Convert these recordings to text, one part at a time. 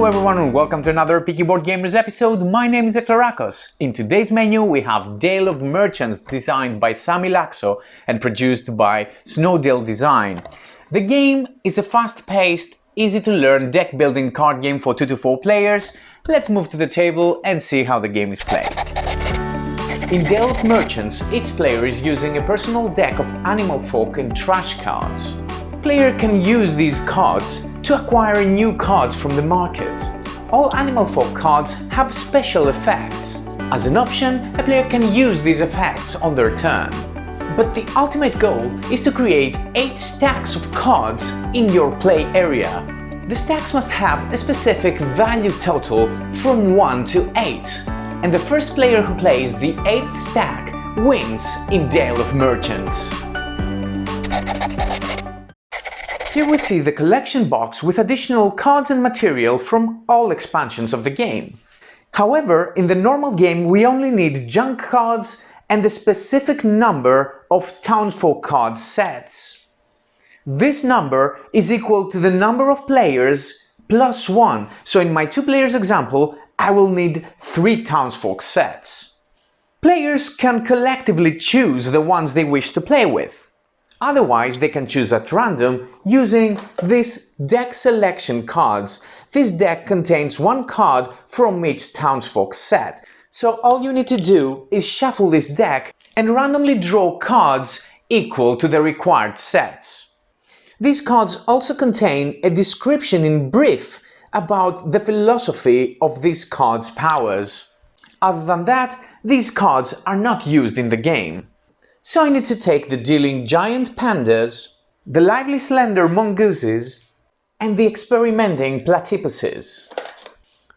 Hello everyone and welcome to another Peaky Boardgamers episode. My name is Laakso. In today's menu we have Dale of Merchants, designed by Sami Laakso and produced by Snowdale Design. The game is a fast-paced, easy-to-learn deck-building card game for 2 to 4 players. Let's move to the table and see how the game is played. In Dale of Merchants, each player is using a personal deck of animal folk and trash cards. Player can use these cards to acquire new cards from the market. All animal folk cards have special effects. As an option, a player can use these effects on their turn. But the ultimate goal is to create 8 stacks of cards in your play area. The stacks must have a specific value total from 1 to 8. And the first player who plays the 8th stack wins in Dale of Merchants. Here we see the collection box with additional cards and material from all expansions of the game. However, in the normal game we only need junk cards and a specific number of townsfolk card sets. This number is equal to the number of players plus 1, so in my 2 players example I will need 3 townsfolk sets. Players can collectively choose the ones they wish to play with. Otherwise, they can choose at random using these deck selection cards. This deck contains 1 card from each townsfolk set. So all you need to do is shuffle this deck and randomly draw cards equal to the required sets. These cards also contain a description in brief about the philosophy of these cards' powers. Other than that, these cards are not used in the game. So I need to take the dealing giant pandas, the lively slender mongooses, and the experimenting platypuses.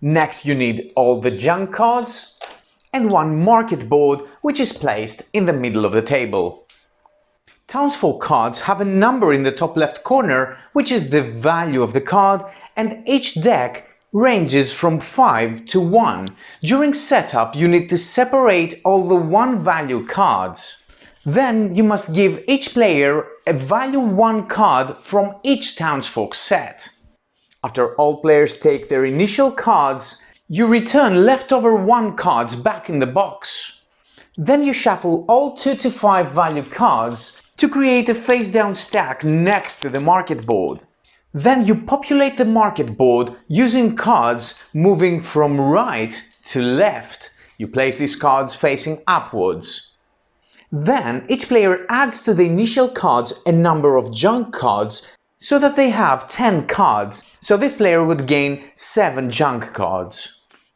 Next you need all the junk cards and 1 market board which is placed in the middle of the table. Townsfolk cards have a number in the top left corner which is the value of the card, and each deck ranges from 5 to 1. During setup you need to separate all the 1 value cards. Then you must give each player a value 1 card from each townsfolk set. After all players take their initial cards, you return leftover 1 cards back in the box. Then you shuffle all 2 to 5 value cards to create a face-down stack next to the market board. Then you populate the market board using cards moving from right to left. You place these cards facing upwards. Then each player adds to the initial cards a number of junk cards so that they have 10 cards. So this player would gain 7 junk cards.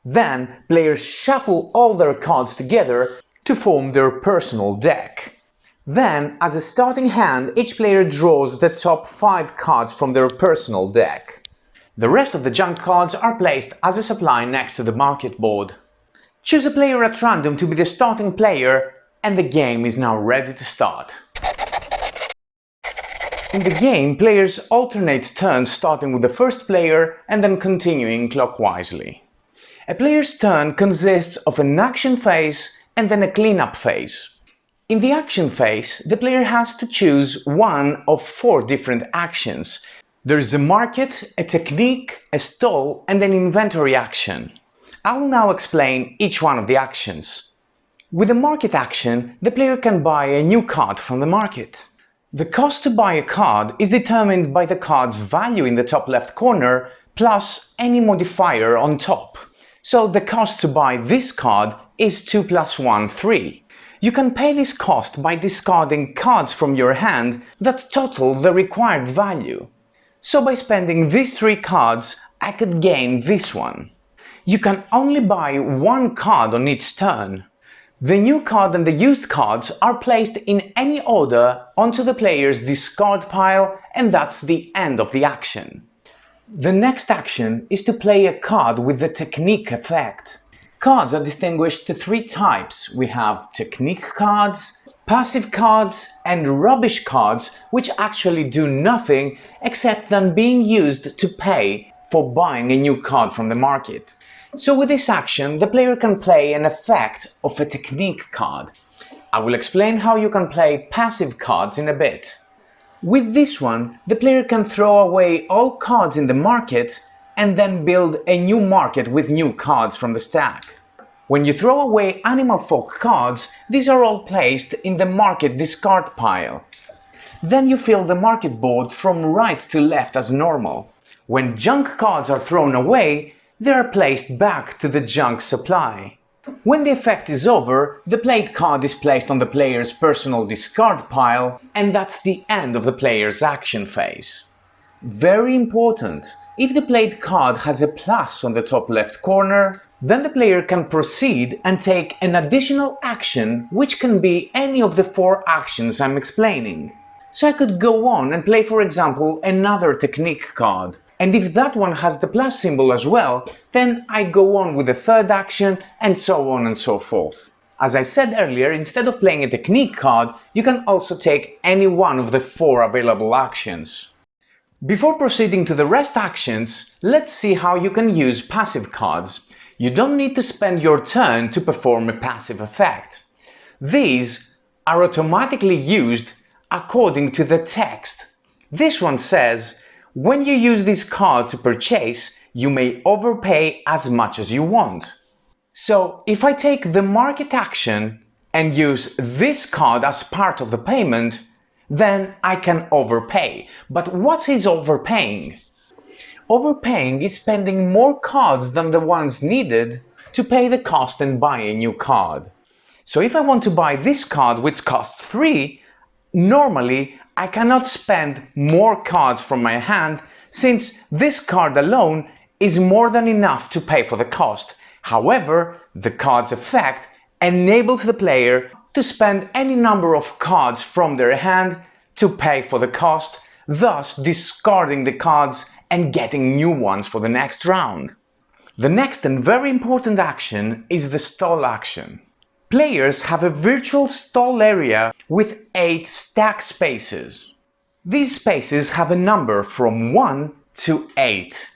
Then players shuffle all their cards together to form their personal deck. Then, as a starting hand, each player draws the top 5 cards from their personal deck. The rest of the junk cards are placed as a supply next to the market board. Choose a player at random to be the starting player, and the game is now ready to start. In the game, players alternate turns, starting with the first player and then continuing clockwise. A player's turn consists of an action phase and then a cleanup phase. In the action phase, the player has to choose 1 of 4 different actions. There is a market, a technique, a stall, and an inventory action. I will now explain each one of the actions. With the market action, the player can buy a new card from the market. The cost to buy a card is determined by the card's value in the top left corner plus any modifier on top. So the cost to buy this card is 2 plus 1, 3. You can pay this cost by discarding cards from your hand that total the required value. So by spending these 3 cards, I could gain this one. You can only buy 1 card on each turn. The new card and the used cards are placed in any order onto the player's discard pile, and that's the end of the action. The next action is to play a card with the technique effect. Cards are distinguished to 3 types. We have technique cards, passive cards, and rubbish cards, which actually do nothing except than being used to pay for buying a new card from the market. So with this action, the player can play an effect of a technique card. I will explain how you can play passive cards in a bit. With this one, the player can throw away all cards in the market and then build a new market with new cards from the stack. When you throw away Animal Folk cards, these are all placed in the market discard pile. Then you fill the market board from right to left as normal. When junk cards are thrown away, they are placed back to the junk supply. When the effect is over, the played card is placed on the player's personal discard pile, and that's the end of the player's action phase. Very important, if the played card has a plus on the top left corner, then the player can proceed and take an additional action, which can be any of the 4 actions I'm explaining. So I could go on and play, for example, another technique card. And if that one has the plus symbol as well, then I go on with the 3rd action, and so on and so forth. As I said earlier, instead of playing a technique card, you can also take any one of the 4 available actions. Before proceeding to the rest actions, let's see how you can use passive cards. You don't need to spend your turn to perform a passive effect. These are automatically used according to the text. This one says, when you use this card to purchase, you may overpay as much as you want. So if I take the market action and use this card as part of the payment, then I can overpay. But what is overpaying? Overpaying is spending more cards than the ones needed to pay the cost and buy a new card. So if I want to buy this card which costs 3, normally I cannot spend more cards from my hand, since this card alone is more than enough to pay for the cost. However, the card's effect enables the player to spend any number of cards from their hand to pay for the cost, thus discarding the cards and getting new ones for the next round. The next and very important action is the stall action. Players have a virtual stall area with 8 stack spaces. These spaces have a number from 1 to 8.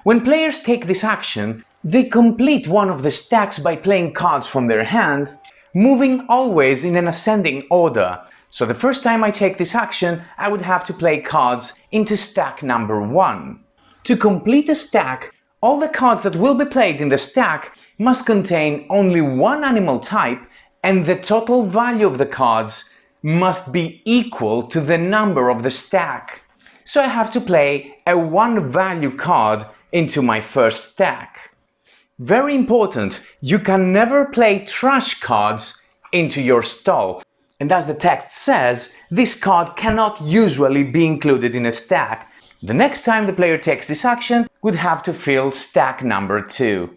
When players take this action, they complete one of the stacks by playing cards from their hand, moving always in an ascending order. So the first time I take this action, I would have to play cards into stack number 1. To complete a stack, all the cards that will be played in the stack must contain only one animal type, and the total value of the cards must be equal to the number of the stack. So I have to play a 1 value card into my first stack. Very important, you can never play trash cards into your stall. And as the text says, this card cannot usually be included in a stack. The next time the player takes this action, would have to fill stack number 2.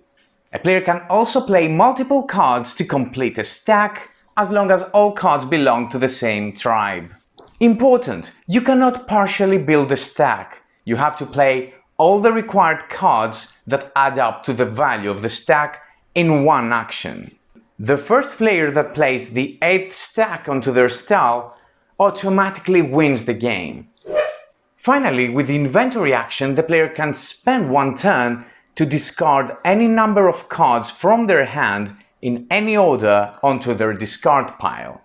A player can also play multiple cards to complete a stack, as long as all cards belong to the same tribe. Important, you cannot partially build a stack. You have to play all the required cards that add up to the value of the stack in one action. The first player that plays the 8th stack onto their stall automatically wins the game. Finally, with the inventory action, the player can spend 1 turn to discard any number of cards from their hand in any order onto their discard pile.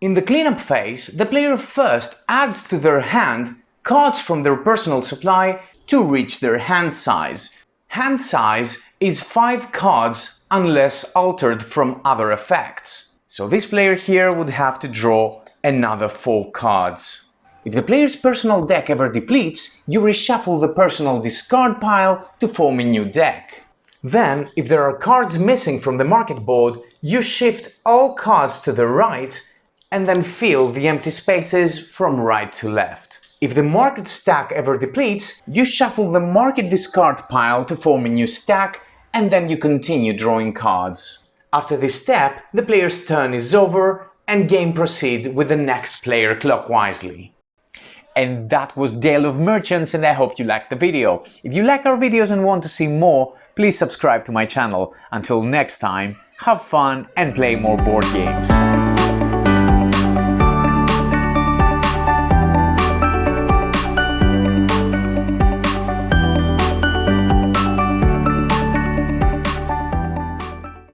In the cleanup phase, the player first adds to their hand cards from their personal supply to reach their hand size. Hand size is 5 cards unless altered from other effects. So this player here would have to draw another 4 cards. If the player's personal deck ever depletes, you reshuffle the personal discard pile to form a new deck. Then, if there are cards missing from the market board, you shift all cards to the right and then fill the empty spaces from right to left. If the market stack ever depletes, you shuffle the market discard pile to form a new stack, and then you continue drawing cards. After this step, the player's turn is over and game proceeds with the next player clockwisely. And that was Dale of Merchants, and I hope you liked the video. If you like our videos and want to see more, please subscribe to my channel. Until next time, have fun and play more board games.